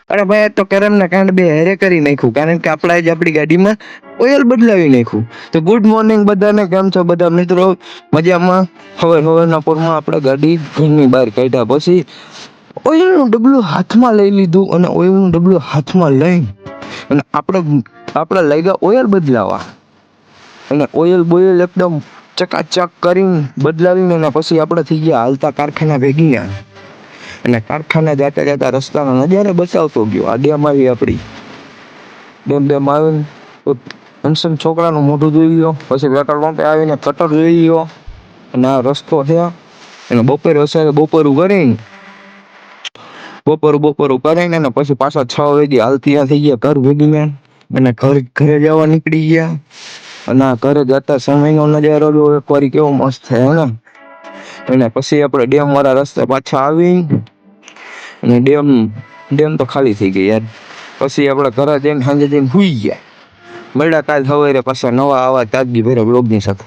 અરે ભાઈ તો કેરમના કાંડ બે હેરે કરી નાખ્યું, કારણ કે આપણે જ આપણી ગાડીમાં ઓઇલ બદલાવી નાખ્યું. તો ગુડ મોર્નિંગ બધાને, કેમ છો બધા મિત્રો? મજામાં? હવારના પોરમાં આપણે ગાડી ઘરની બહાર કાઢ્યા પછી ઓઇલનું ડબલું હાથમાં લઈ લીધું, અને ઓઇલનું ડબલું હાથમાં લઈ અને આપણે લઈ ગયા ઓઇલ બદલાવા. અને ઓઇલ બોઇલ એકદમ ચકાચક કરીને બદલાવીને અને પછી આપણે થઈ ગયા હાલતા કારખાના ભેગી. અને કારખાને જતા જતા રસ્તાનો નજારો બચાવતો ગયો. આ ડેમ આવી આપણી ડેમ આવીને હંસન છોકરાનું મોઢું જોઈ ગયો, પછી પેટ્રોલ પંપે આવીને કટર જોઈ ગયો. અને આ રસ્તો છે. અને બપોરું કરીને અને પછી પાછા 6 વાગે હાલતી થઈ ગયા ઘર ભેગી. અને ઘરે જવા નીકળી ગયા. અને ઘરે જતા સમયનો નજારો એક વાર કેવો મસ્ત થાય ને. અને પછી આપણે ડેમ વાળા રસ્તે પાછા આવી, અને ડેમ તો ખાલી થઈ ગઈ યાર. પછી આપણે ઘરે જઈને સાંજે જઈને સુઈ ગયા. મળ્યા કાલ સવારે પાછા નવા આવા તાજગી ભર્યા બ્લોગની સાથે.